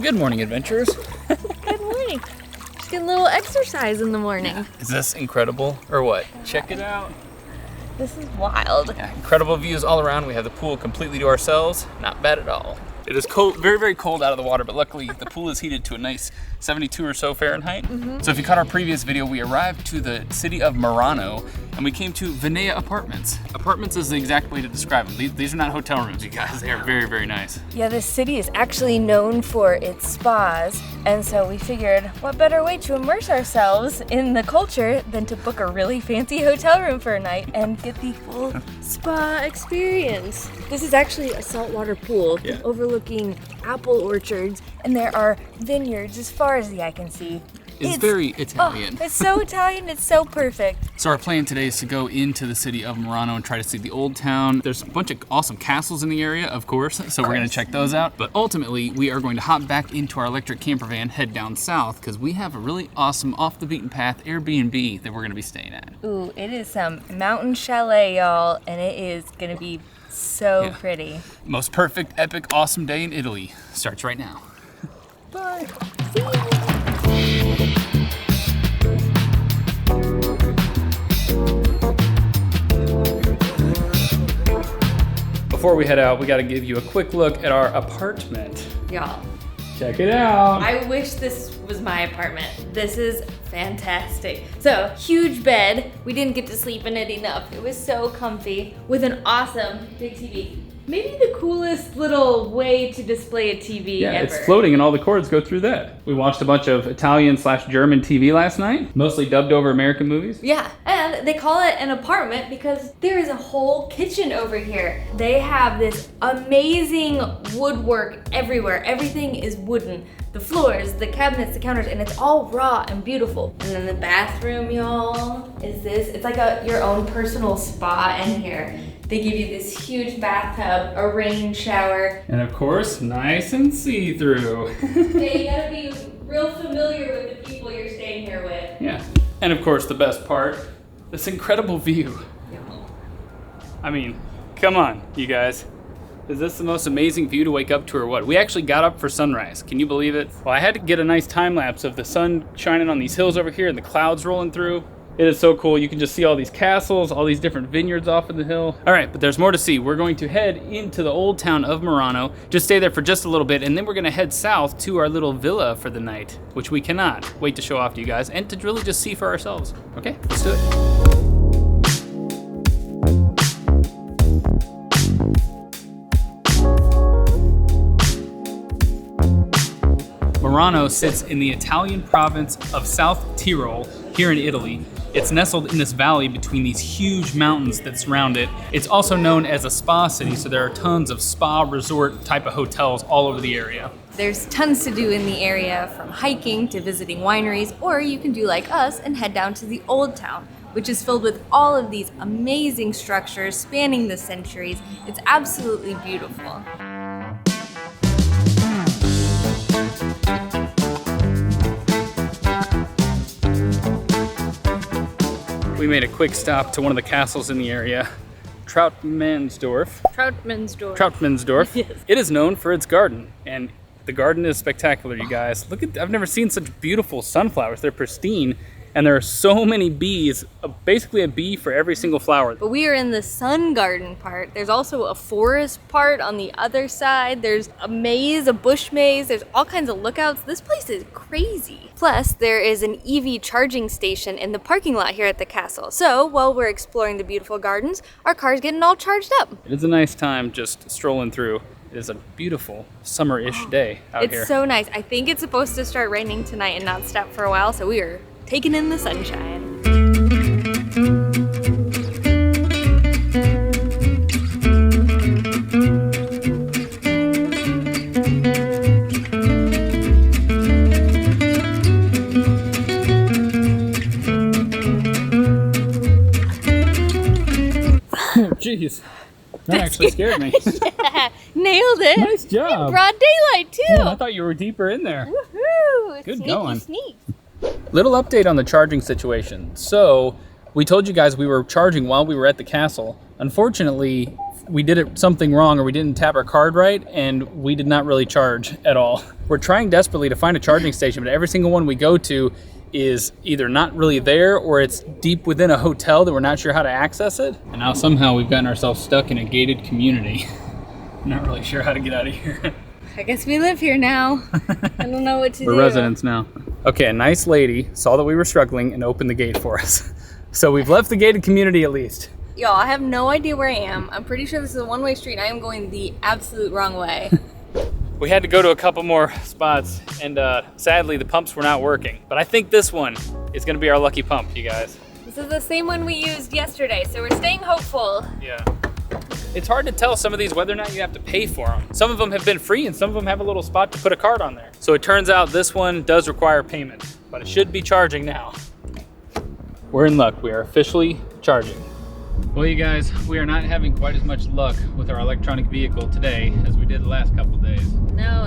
Good morning, adventurers. Good morning. Just get a little exercise in the morning. Is this incredible or what? Check it out. This is wild. Yeah, incredible views all around. We have the pool completely to ourselves. Not bad at all. It is cold, very, very cold out of the water, but luckily the pool is heated to a nice 72 or so Fahrenheit. So if you caught our previous video, we arrived to the city of Merano and we came to Vinea Apartments. Apartments is the exact way to describe them. These are not hotel rooms, you guys. They are very, very nice. Yeah, this city is actually known for its spas, and so we figured what better way to immerse ourselves in the culture than to book a really fancy hotel room for a night and get the full spa experience. This is actually a saltwater pool overlooking apple orchards, and there are vineyards as far as the eye can see. It's very Italian. Oh, it's so Italian, it's so perfect. So our plan today is to go into the city of Merano and try to see the old town. There's a bunch of awesome castles in the area, of course, so we're gonna check those out. But ultimately, we are going to hop back into our electric camper van, head down south, because we have a really awesome off the beaten path Airbnb that we're gonna be staying at. Ooh, it is some mountain chalet, y'all, and it is gonna be so pretty. Most perfect, epic, awesome day in Italy starts right now. Bye. See you. Before we head out, we got to give you a quick look at our apartment. Y'all, check it out. I wish this was my apartment. This is fantastic. So, huge bed. We didn't get to sleep in it enough. It was so comfy with an awesome big TV. Maybe the coolest little way to display a TV ever. It's floating and all the cords go through that. We watched a bunch of Italian/German TV last night, mostly dubbed over American movies. Yeah, and they call it an apartment because there is a whole kitchen over here. They have this amazing woodwork everywhere. Everything is wooden. The floors, the cabinets, the counters, and it's all raw and beautiful. And then the bathroom, y'all, is this. It's like your own personal spa in here. They give you this huge bathtub, a rain shower. And of course, nice and see-through. Yeah, you gotta be real familiar with the people you're staying here with. Yeah. And of course, the best part, this incredible view. I mean, come on, you guys. Is this the most amazing view to wake up to or what? We actually got up for sunrise. Can you believe it? Well, I had to get a nice time lapse of the sun shining on these hills over here and the clouds rolling through. It is so cool. You can just see all these castles, all these different vineyards off of the hill. All right, but there's more to see. We're going to head into the old town of Merano, just stay there for just a little bit, and then we're gonna head south to our little villa for the night, which we cannot wait to show off to you guys and to really just see for ourselves. Okay, let's do it. Merano sits in the Italian province of South Tyrol, here in Italy. It's nestled in this valley between these huge mountains that surround it. It's also known as a spa city, so there are tons of spa resort type of hotels all over the area. There's tons to do in the area, from hiking to visiting wineries, or you can do like us and head down to the old town, which is filled with all of these amazing structures spanning the centuries. It's absolutely beautiful. We made a quick stop to one of the castles in the area, Troutmansdorf. Troutmansdorf. Yes. It is known for its garden, and the garden is spectacular, you guys. Look at, I've never seen such beautiful sunflowers. They're pristine, and there are so many bees, basically a bee for every single flower. But we are in the sun garden part. There's also a forest part on the other side. There's a maze, a bush maze. There's all kinds of lookouts. This place is crazy. Plus, there is an EV charging station in the parking lot here at the castle. So, while we're exploring the beautiful gardens, our car's getting all charged up. It is a nice time just strolling through. It is a beautiful summer-ish day out here. It's so nice. I think it's supposed to start raining tonight and not stop for a while, so we are taking in the sunshine. Jeez, that actually scared me. Yeah, nailed it. Nice job. In broad daylight too. Yeah, I thought you were deeper in there. Woohoo! Good Sneaky going. Sneak. Little update on the charging situation. So we told you guys we were charging while we were at the castle. Unfortunately, we did something wrong or we didn't tap our card right, and we did not really charge at all. We're trying desperately to find a charging station, but every single one we go to is either not really there or it's deep within a hotel that we're not sure how to access it. And now somehow we've gotten ourselves stuck in a gated community. Not really sure how to get out of here. I guess we live here now. I don't know what to do. We're residents now. Okay, a nice lady saw that we were struggling and opened the gate for us. So we've left the gated community at least. Y'all, I have no idea where I am. I'm pretty sure this is a one-way street and I am going the absolute wrong way. We had to go to a couple more spots, and sadly the pumps were not working. But I think this one is gonna be our lucky pump, you guys. This is the same one we used yesterday, so we're staying hopeful. Yeah. It's hard to tell some of these whether or not you have to pay for them. Some of them have been free and some of them have a little spot to put a card on there. So it turns out this one does require payment, but it should be charging now. We're in luck, we are officially charging. Well, you guys, we are not having quite as much luck with our electronic vehicle today as we did the last couple days. No,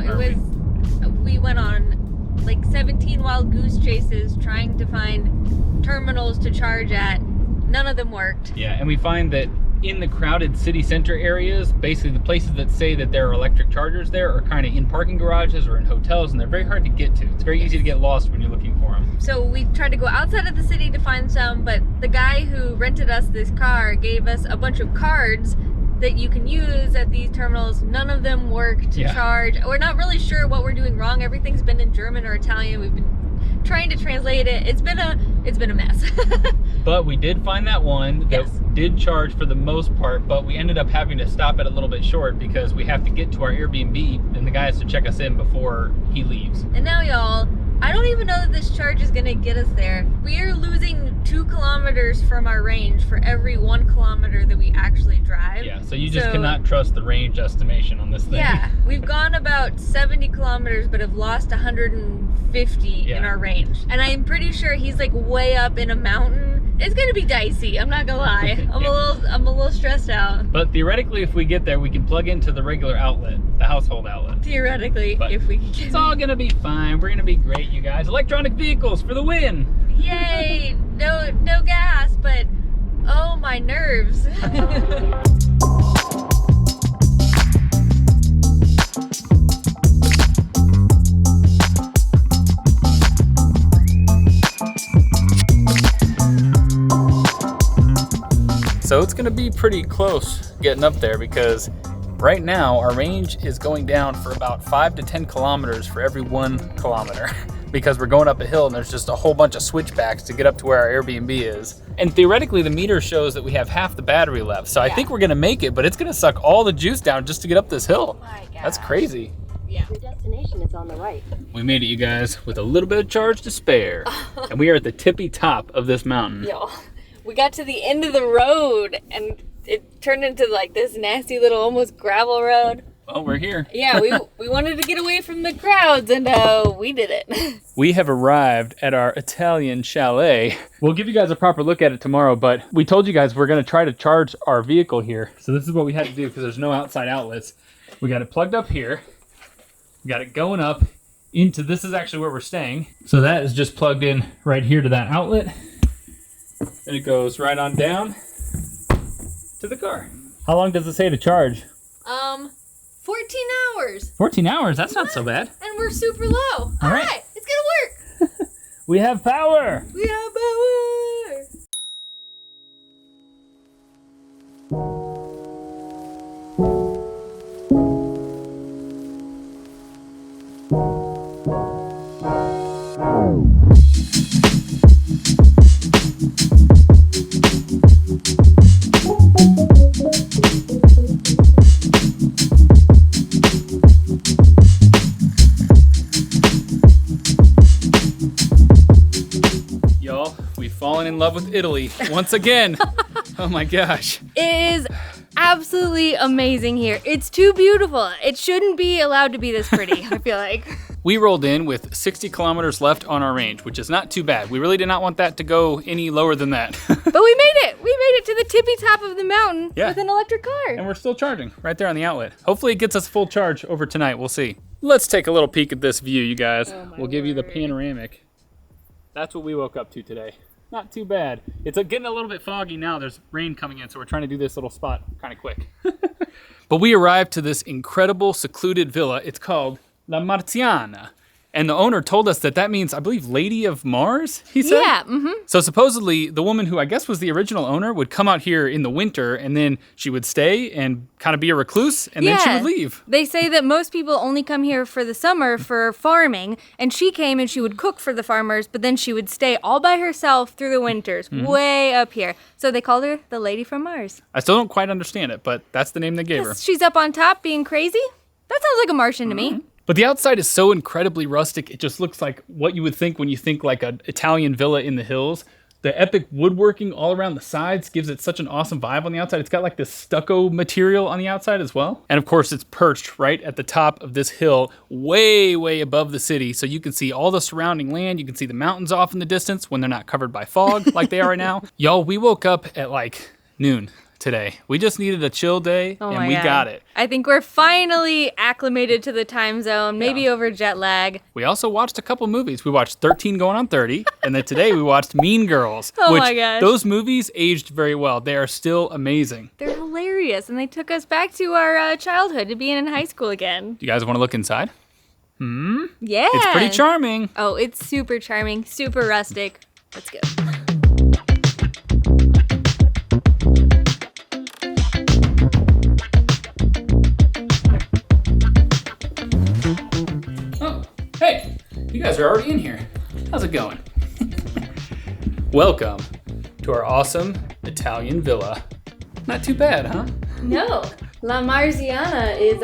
we went on like 17 wild goose chases trying to find terminals to charge at. None of them worked. Yeah, and we find that in the crowded city center areas, basically the places that say that there are electric chargers there are kind of in parking garages or in hotels, and they're very hard to get to. It's very easy to get lost when you're looking for them. So we tried to go outside of the city to find some, but the guy who rented us this car gave us a bunch of cards that you can use at these terminals. None of them work to charge. We're not really sure what we're doing wrong. Everything's been in German or Italian. We've been trying to translate it. It's been a mess. But we did find that one that did charge for the most part, but we ended up having to stop it a little bit short because we have to get to our Airbnb and the guy has to check us in before he leaves. And now, y'all, I don't even know that this charge is gonna get us there. We are losing 2 kilometers from our range for every 1 kilometer that we actually drive. Yeah, so you just cannot trust the range estimation on this thing. Yeah, we've gone about 70 kilometers but have lost 150 in our range. And I'm pretty sure he's like way up in a mountain. It's gonna be dicey, I'm not gonna lie. I'm a little stressed out. But theoretically, if we get there, we can plug into the regular outlet, the household outlet. Theoretically, but if we can get it's all gonna be fine. We're gonna be great, you guys. Electronic vehicles for the win. Yay! No gas, but oh, my nerves. So it's gonna be pretty close getting up there because right now our range is going down for about 5 to 10 kilometers for every 1 kilometer because we're going up a hill and there's just a whole bunch of switchbacks to get up to where our Airbnb is. And theoretically the meter shows that we have half the battery left. So I think we're gonna make it, but it's gonna suck all the juice down just to get up this hill. Oh my gosh. That's crazy. Yeah. Your destination is on the right. We made it, you guys, with a little bit of charge to spare. And we are at the tippy top of this mountain. Yo, we got to the end of the road and it turned into like this nasty little almost gravel road. Well, we're here. Yeah, we wanted to get away from the crowds and we did it. We have arrived at our Italian chalet. We'll give you guys a proper look at it tomorrow, but we told you guys we're gonna try to charge our vehicle here. So this is what we had to do because there's no outside outlets. We got it plugged up here. We got it going up into, this is actually where we're staying. So that is just plugged in right here to that outlet. And it goes right on down to the car. How long does it say to charge? 14 hours. 14 hours, that's not so bad. And we're super low. All right, it's gonna work. We have power. We have power. Y'all, we've fallen in love with Italy once again. Oh my gosh. It is absolutely amazing here. It's too beautiful. It shouldn't be allowed to be this pretty, I feel like. We rolled in with 60 kilometers left on our range, which is not too bad. We really did not want that to go any lower than that. But we made it. We made it to the tippy top of the mountain with an electric car. And we're still charging right there on the outlet. Hopefully it gets us full charge over tonight. We'll see. Let's take a little peek at this view, you guys. We'll give you the panoramic. That's what we woke up to today. Not too bad. It's getting a little bit foggy now. There's rain coming in, so we're trying to do this little spot kind of quick. But we arrived to this incredible secluded villa. It's called La Marziana. And the owner told us that means, I believe, Lady of Mars, he said? Yeah, So supposedly, the woman who I guess was the original owner would come out here in the winter, and then she would stay and kind of be a recluse, and then she would leave. They say that most people only come here for the summer for farming, and she came and she would cook for the farmers, but then she would stay all by herself through the winters, way up here. So they called her the Lady from Mars. I still don't quite understand it, but that's the name they gave her. She's up on top being crazy? That sounds like a Martian to me. But the outside is so incredibly rustic, it just looks like what you would think when you think like an Italian villa in the hills. The epic woodworking all around the sides gives it such an awesome vibe on the outside. It's got like this stucco material on the outside as well. And of course, it's perched right at the top of this hill, way, way above the city. So you can see all the surrounding land. You can see the mountains off in the distance when they're not covered by fog like they are right now. Y'all, we woke up at like noon today. We just needed a chill day, and we got it. I think we're finally acclimated to the time zone, maybe over jet lag. We also watched a couple movies. We watched 13 Going on 30, and then today we watched Mean Girls. My gosh. Those movies aged very well. They are still amazing. They're hilarious, and they took us back to our childhood, to being in high school again. Do you guys want to look inside? Yeah. It's pretty charming. Oh, it's super charming, super rustic. Let's go. Hey, you guys are already in here. How's it going? Welcome to our awesome Italian villa. Not too bad, huh? No, La Marziana is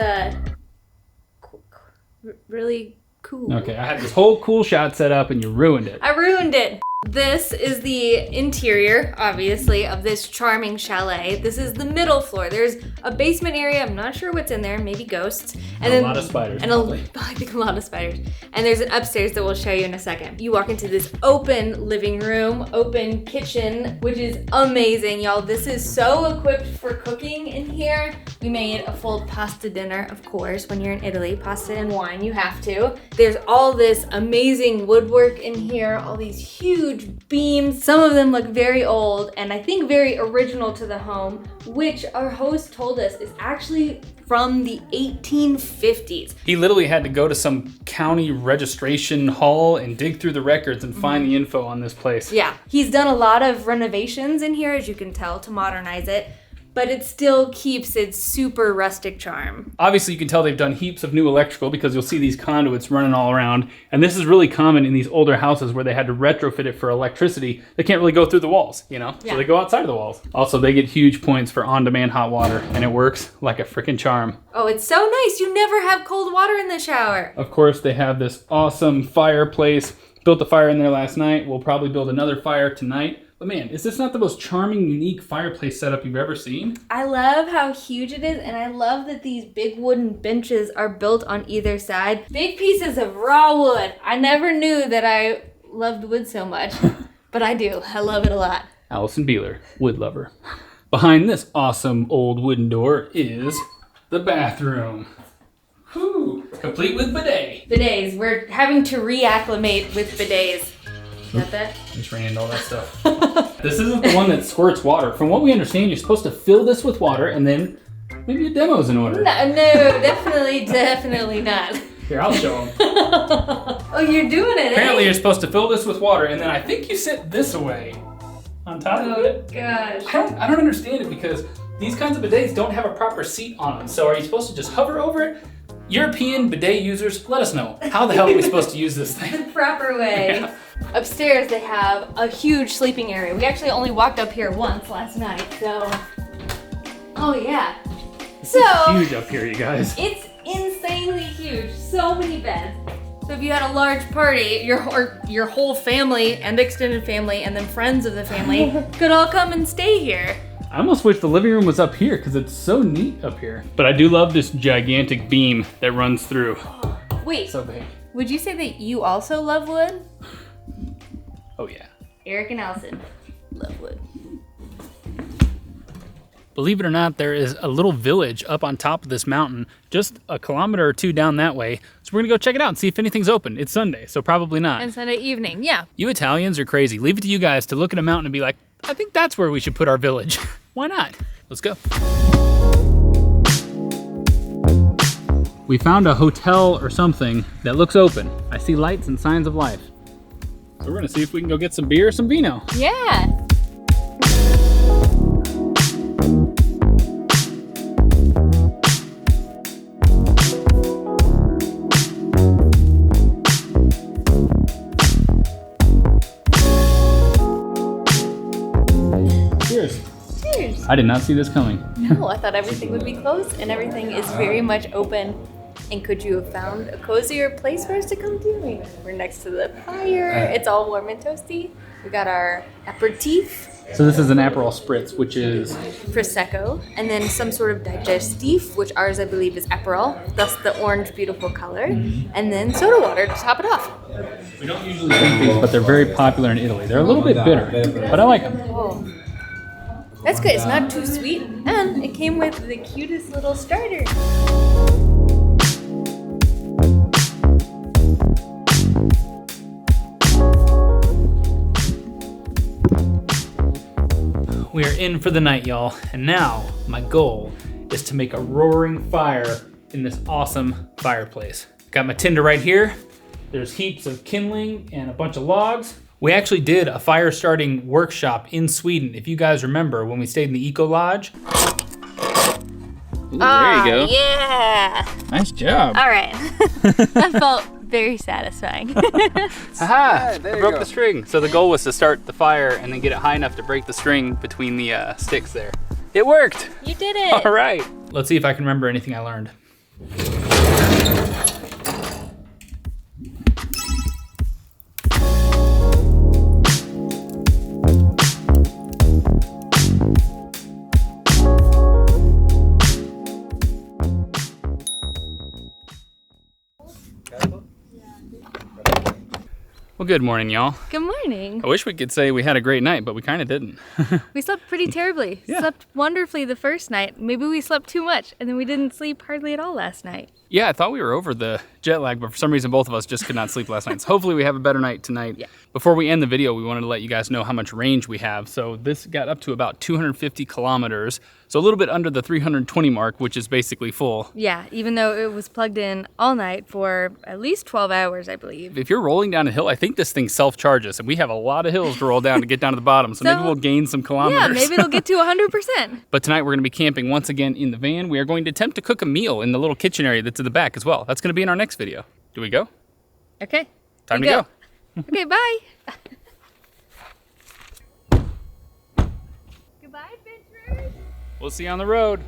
really cool. Okay, I had this whole cool shot set up and you ruined it. I ruined it. This is the interior, obviously, of this charming chalet. This is the middle floor. There's a basement area. I'm not sure what's in there. Maybe ghosts. And a lot of spiders. And I think a lot of spiders. And there's an upstairs that we'll show you in a second. You walk into this open living room, open kitchen, which is amazing, y'all. This is so equipped for cooking in here. We made a full pasta dinner, of course. When you're in Italy, pasta and wine, you have to. There's all this amazing woodwork in here, all these huge beams. Some of them look very old and I think very original to the home, which our host told us is actually from the 1850s. He literally had to go to some county registration hall and dig through the records and find the info on this place. Yeah, he's done a lot of renovations in here, as you can tell, to modernize it, but it still keeps its super rustic charm. Obviously, you can tell they've done heaps of new electrical because you'll see these conduits running all around. And this is really common in these older houses where they had to retrofit it for electricity. They can't really go through the walls, you know? Yeah. So they go outside of the walls. Also, they get huge points for on-demand hot water, and it works like a freaking charm. Oh, it's so nice. You never have cold water in the shower. Of course, they have this awesome fireplace. Built a fire in there last night. We'll probably build another fire tonight. But man, is this not the most charming, unique fireplace setup you've ever seen? I love how huge it is, and I love that these big wooden benches are built on either side. Big pieces of raw wood. I never knew that I loved wood so much, but I do. I love it a lot. Allison Beeler, wood lover. Behind this awesome old wooden door is the bathroom. Whew, complete with bidet. Bidets. We're having to reacclimate with bidets. Got that? Just ran into all that stuff. This isn't the one that squirts water. From what we understand, you're supposed to fill this with water and then maybe a demo's in order. No, definitely not. Here, I'll show them. Oh, you're doing it, Apparently, eh? you're supposed to fill this with water and then I think you sit this away on top of it. Gosh. I don't understand it because these kinds of bidets don't have a proper seat on them. So are you supposed to just hover over it? European bidet users, let us know. How the hell are we supposed to use this thing? The proper way. Yeah. Upstairs they have a huge sleeping area. We actually only walked up here once last night, so. Oh yeah. This is huge up here, you guys. It's insanely huge. So many beds. So if you had a large party, your whole family and extended family and then friends of the family could all come and stay here. I almost wish the living room was up here because it's so neat up here. But I do love this gigantic beam that runs through. Wait, So big. would you say that you also love wood? Oh yeah. Eric and Allison love wood. Believe it or not, there is a little village up on top of this mountain, just a kilometer or two down that way. So we're gonna go check it out and see if anything's open. It's Sunday, so probably not. And Sunday evening, yeah. You Italians are crazy. Leave it to you guys to look at a mountain and be like, I think that's where we should put our village. Why not? Let's go. We found a hotel or something that looks open. I see lights and signs of life. So we're gonna see if we can go get some beer or some vino. Yeah. Cheers. Cheers. I did not see this coming. No, I thought everything would be closed and everything is very much open. And could you have found a cozier place for us to come to? We're next to the fire. It's all warm and toasty. We got our aperitif, So this is an Aperol Spritz, which is... Prosecco, and then some sort of digestif, which ours I believe is Aperol, thus the orange beautiful color, and then soda water to top it off. We don't usually drink these, but they're very popular in Italy. They're a little bit bitter, but I like them. Oh. That's good, it's not too sweet, and it came with the cutest little starter. We are in for the night, y'all. And now my goal is to make a roaring fire in this awesome fireplace. Got my tinder right here. There's heaps of kindling and a bunch of logs. We actually did a fire starting workshop in Sweden. If you guys remember when we stayed in the Eco Lodge. Ooh, there you go. Yeah. Nice job. All right. That felt very satisfying. Haha, I broke the string. So the goal was to start the fire and then get it high enough to break the string between the sticks there. It worked. You did it. All right. Let's see if I can remember anything I learned. Well, good morning, y'all. Good morning. I wish we could say we had a great night, but we kind of didn't. We slept pretty terribly. Yeah. Slept wonderfully the first night. Maybe we slept too much, and then we didn't sleep hardly at all last night. Yeah, I thought we were over the jet lag, but for some reason both of us just could not sleep last night. So hopefully we have a better night tonight. Yeah. Before we end the video, we wanted to let you guys know how much range we have. So this got up to about 250 kilometers. So a little bit under the 320 mark, which is basically full. Yeah, even though it was plugged in all night for at least 12 hours, I believe. If you're rolling down a hill, I think this thing self-charges, and we have a lot of hills to roll down to get down to the bottom. So maybe we'll gain some kilometers. Yeah, maybe it'll get to 100%. But tonight we're going to be camping once again in the van. We are going to attempt to cook a meal in the little kitchen area that's in the back as well. That's going to be in our next video. Do we go? Okay. Time to go. Okay, bye. Goodbye, adventurers. We'll see you on the road.